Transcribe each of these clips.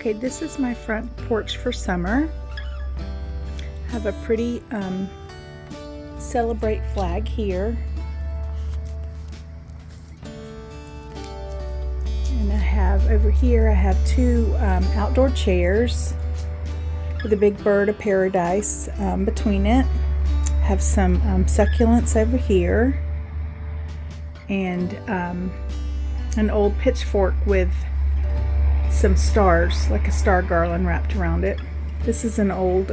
Okay, this is my front porch for summer. I have a pretty celebrate flag here. And I have over here, I have two outdoor chairs with a big bird of paradise between it. I have some succulents over here and an old pitchfork with some stars, like a star garland wrapped around it. This is an old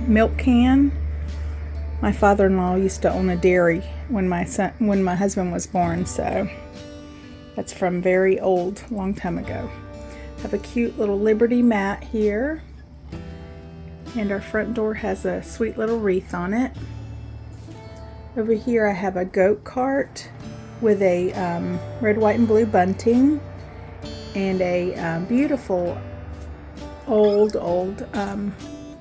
milk can. My father-in-law used to own a dairy when my husband was born, so that's from very old, long time ago. I have a cute little Liberty mat here, and our front door has a sweet little wreath on it. Over here I have a goat cart with a red, white, and blue bunting, and a beautiful old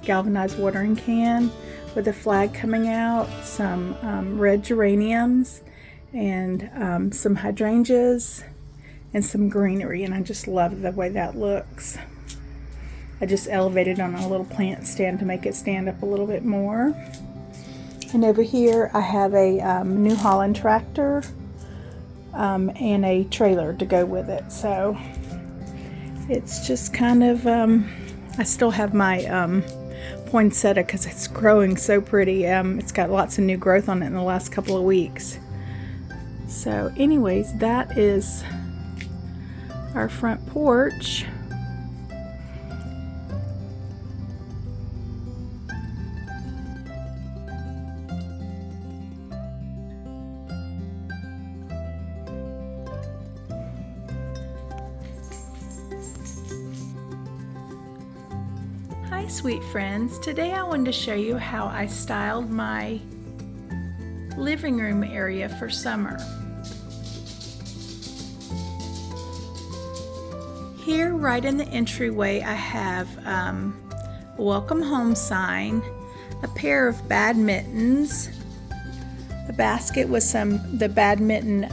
galvanized watering can with a flag coming out, some red geraniums, and some hydrangeas and some greenery, and I just love the way that looks. I just elevated on a little plant stand to make it stand up a little bit more. And over here I have a New Holland tractor and a trailer to go with it. So it's just kind of, I still have my poinsettia because it's growing so pretty. It's got lots of new growth on it in the last couple of weeks. So anyways, that is our front porch. Hi sweet friends, today I wanted to show you how I styled my living room area for summer. Here right in the entryway I have a welcome home sign, a pair of badmintons, a basket with the badminton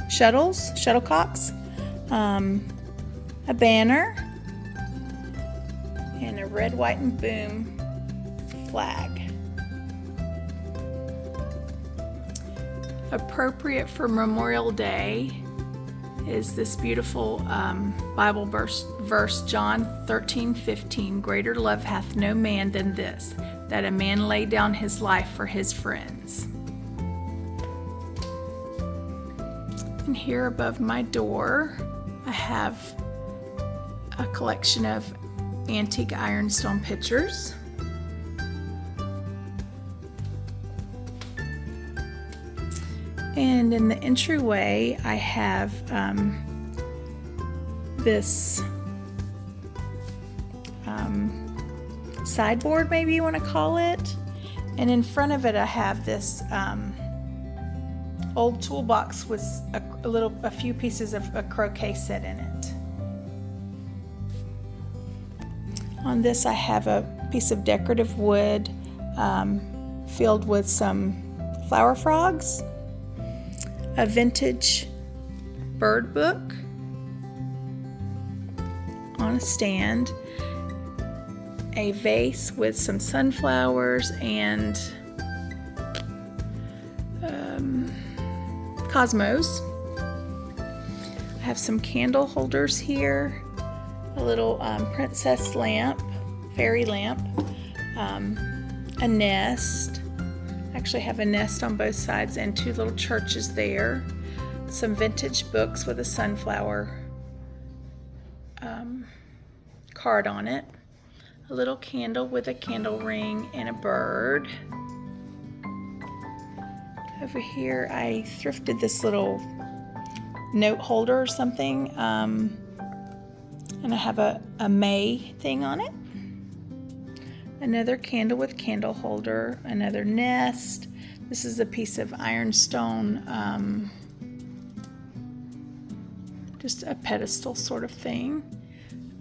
shuttlecocks, a banner, and a red, white, and boom flag. Appropriate for Memorial Day is this beautiful Bible verse, John 13:15. Greater love hath no man than this, that a man lay down his life for his friends. And here above my door, I have a collection of antique ironstone pitchers. And in the entryway I have this sideboard, maybe you want to call it, and in front of it I have this old toolbox with a few pieces of a croquet set in it. On this I have a piece of decorative wood filled with some flower frogs, a vintage bird book on a stand, a vase with some sunflowers and cosmos. I have some candle holders here, a little princess lamp, fairy lamp, a nest. Actually have a nest on both sides and two little churches there, some vintage books with a sunflower card on it, a little candle with a candle ring and a bird. Over here I thrifted this little note holder or something, and I have a May thing on it. Another candle with candle holder, another nest. This is a piece of ironstone, just a pedestal sort of thing.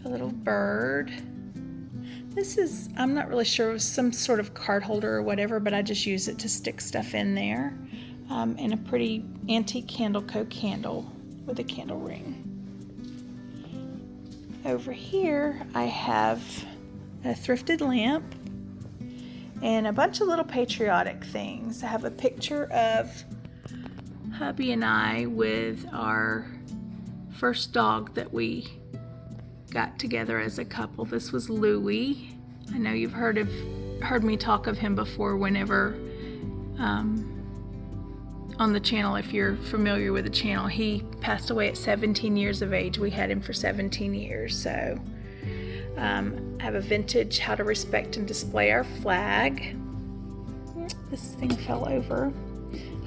A little bird. This is, I'm not really sure, it was some sort of card holder or whatever, but I just use it to stick stuff in there. And a pretty antique candle with a candle ring. Over here I have a thrifted lamp and a bunch of little patriotic things. I have a picture of hubby and I with our first dog that we got together as a couple. This was Louie. I know you've heard me talk of him before whenever on the channel. If you're familiar with the channel, he passed away at 17 years of age. We had him for 17 years. So I have a vintage how to respect and display our flag. This thing fell over.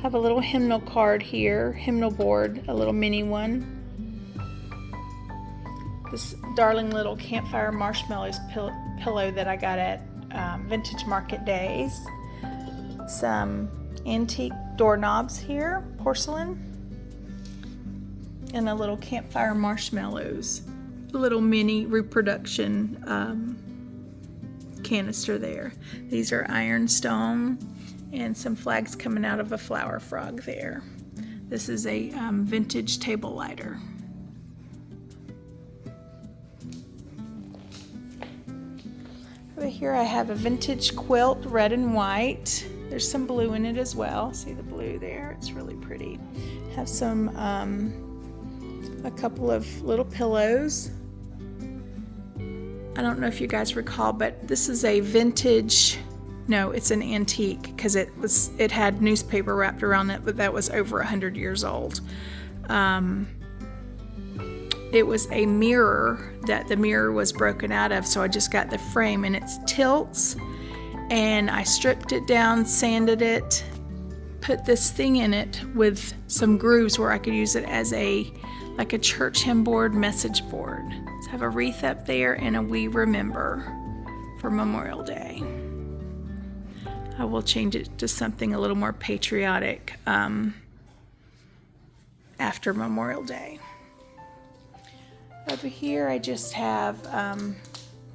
Have a little hymnal card here, hymnal board, a little mini one. This darling little campfire marshmallows pillow that I got at Vintage Market Days. Some antique doorknobs here, porcelain, and a little campfire marshmallows, a little mini reproduction canister there. These are ironstone and some flags coming out of a flower frog there. This is a vintage table lighter. Over here I have a vintage quilt, red and white. There's some blue in it as well. See the blue there? It's really pretty. Have some, a couple of little pillows. I don't know if you guys recall, but this is a vintage, no, it's an antique because it had newspaper wrapped around it, but that was over 100 years old. It was a mirror that the mirror was broken out of, so I just got the frame and it tilts. And I stripped it down, sanded it, put this thing in it with some grooves where I could use it as like a church hymn board, message board. So I have a wreath up there and a We Remember for Memorial Day. I will change it to something a little more patriotic after Memorial Day. Over here I just have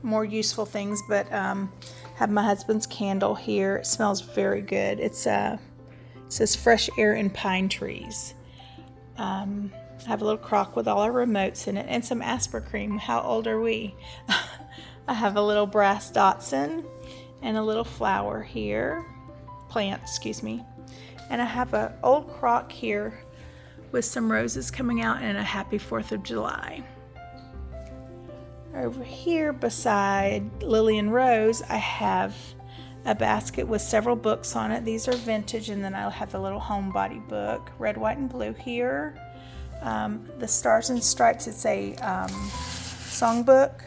more useful things, but have my husband's candle here. It smells very good. It says fresh air and pine trees. I have a little crock with all our remotes in it and some Aspercream. How old are we? I have a little brass Datsun and a little flower here. Plant, excuse me. And I have an old crock here with some roses coming out and a happy 4th of July. Over here beside Lily and Rose, I have a basket with several books on it. These are vintage, and then I'll have a little homebody book, red, white, and blue here. The Stars and Stripes, it's a songbook,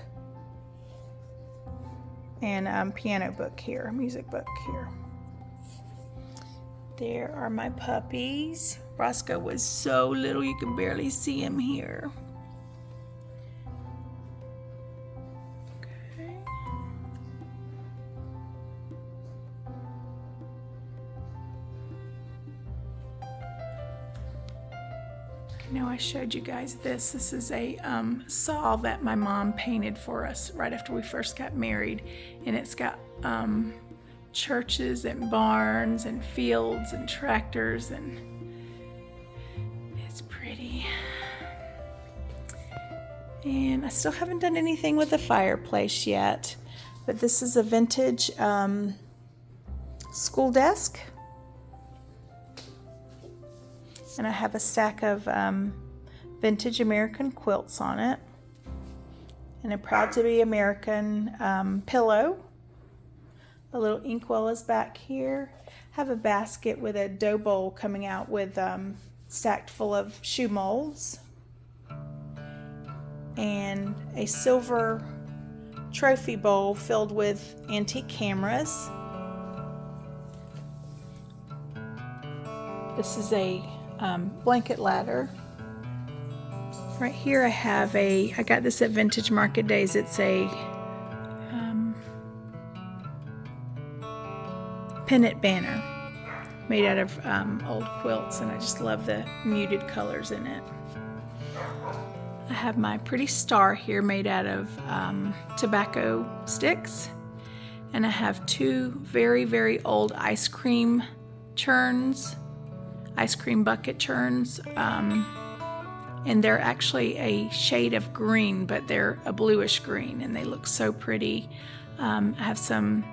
and piano book here, music book here. There are my puppies. Roscoe was so little you can barely see him here. I know I showed you guys this. This is a saw that my mom painted for us right after we first got married. And it's got churches and barns and fields and tractors, and it's pretty. And I still haven't done anything with the fireplace yet, but this is a vintage school desk. And I have a stack of vintage American quilts on it. And a Proud to Be American pillow. A little inkwell is back here. I have a basket with a dough bowl coming out with stacked full of shoe molds. And a silver trophy bowl filled with antique cameras. This is a blanket ladder. Right here I have I got this at Vintage Market Days. It's a pennant banner made out of old quilts, and I just love the muted colors in it. I have my pretty star here made out of tobacco sticks, and I have two very, very old ice cream churns, ice cream bucket churns, And they're actually a shade of green, but they're a bluish green, and they look so pretty. I have some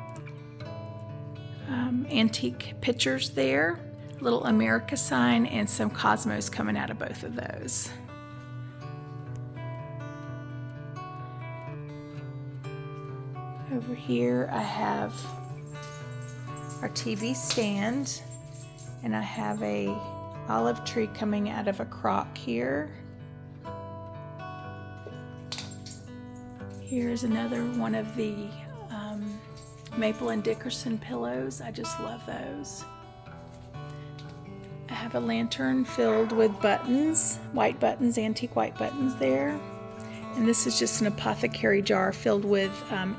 antique pictures there, little America sign, and some cosmos coming out of both of those. Over here I have our TV stand, and I have a olive tree coming out of a crock here. Here's another one of the Maple and Dickerson pillows. I just love those. I have a lantern filled with buttons, white buttons, antique white buttons there. And this is just an apothecary jar filled with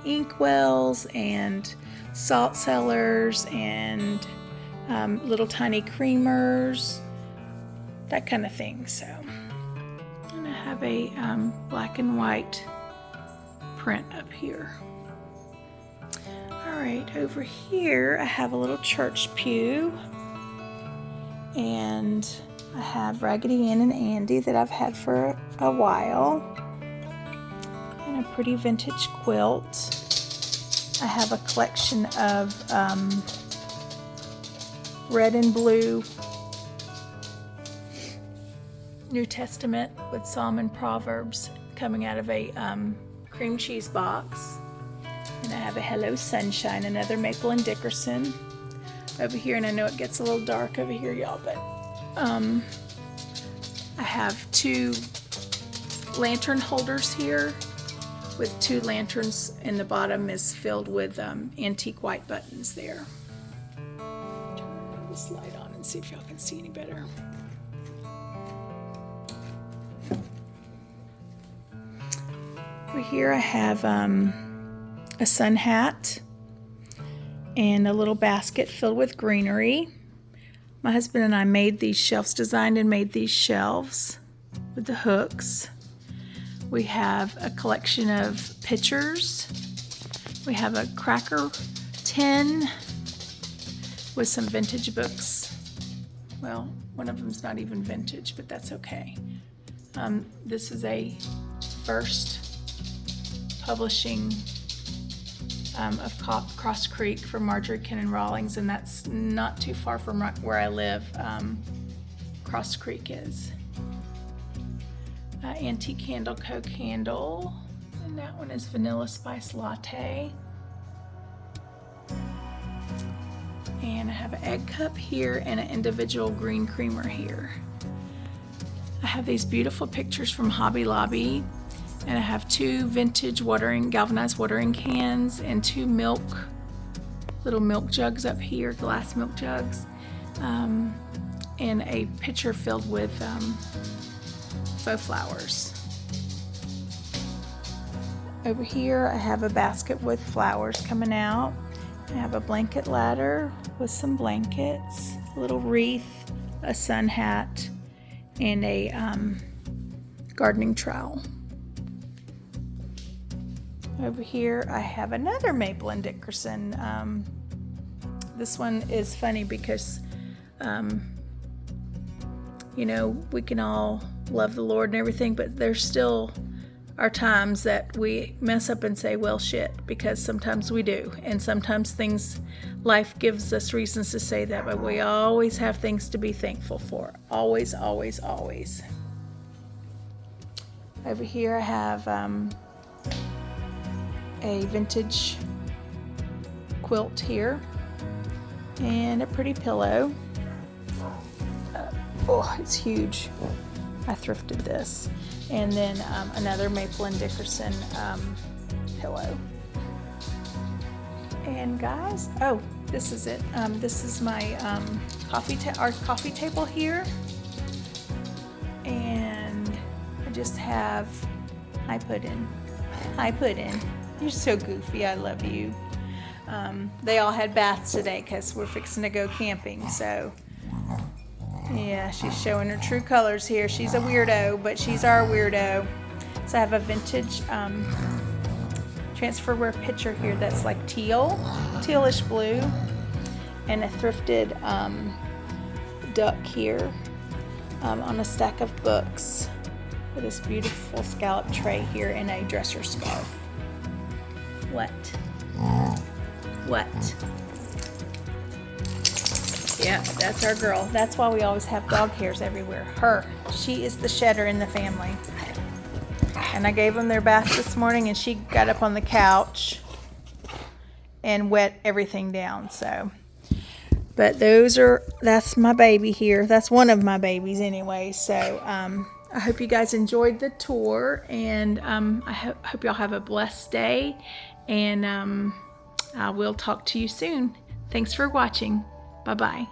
ink wells and salt cellars and little tiny creamers, that kind of thing. So, and I have a black and white print up here. All right, over here I have a little church pew, and I have Raggedy Ann and Andy that I've had for a while, and a pretty vintage quilt. I have a collection of red and blue New Testament with Psalm and Proverbs coming out of a cream cheese box. And I have a Hello Sunshine, another Maple and Dickerson over here. And I know it gets a little dark over here, y'all, but I have two lantern holders here with two lanterns, and the bottom is filled with antique white buttons there. Turn this light on and see if y'all can see any better. Over here I have a sun hat and a little basket filled with greenery. My husband and I made these shelves, designed and made these shelves with the hooks. We have a collection of pictures. We have a cracker tin with some vintage books. Well, one of them's not even vintage, but that's okay. This is a first publishing of Cross Creek from Marjorie Kennan Rawlings, and that's not too far from where I live. Cross Creek is. Antique Candle Co. candle, and that one is Vanilla Spice Latte. And I have an egg cup here and an individual green creamer here. I have these beautiful pictures from Hobby Lobby, and I have two vintage galvanized watering cans and two little milk jugs up here, glass milk jugs, and a pitcher filled with faux flowers. Over here I have a basket with flowers coming out. I have a blanket ladder with some blankets, a little wreath, a sun hat, and a gardening trowel. Over here I have another Maple and Dickerson. This one is funny because you know, we can all love the Lord and everything, but there's still are times that we mess up and say, well, shit, because sometimes we do. And sometimes life gives us reasons to say that, but we always have things to be thankful for. Always, always, always. Over here I have a vintage quilt here and a pretty pillow. Oh, it's huge. I thrifted this. And then another Maple and Dickerson pillow. And guys, oh, this is it. This is my our coffee table here. And I just have, hi Puddin'. Hi Puddin'. You're so goofy, I love you. They all had baths today because we're fixing to go camping, so. Yeah, she's showing her true colors here. She's a weirdo, but she's our weirdo. So I have a vintage transferware pitcher here that's like tealish blue, and a thrifted duck here on a stack of books. with this beautiful scallop tray here and a dresser scarf. What? What? Yeah, that's our girl. That's why we always have dog hairs everywhere. Her. She is the shedder in the family. And I gave them their bath this morning, and she got up on the couch and wet everything down. So, but that's my baby here. That's one of my babies anyway. So, I hope you guys enjoyed the tour, and I hope y'all have a blessed day, and I will talk to you soon. Thanks for watching. Bye-bye.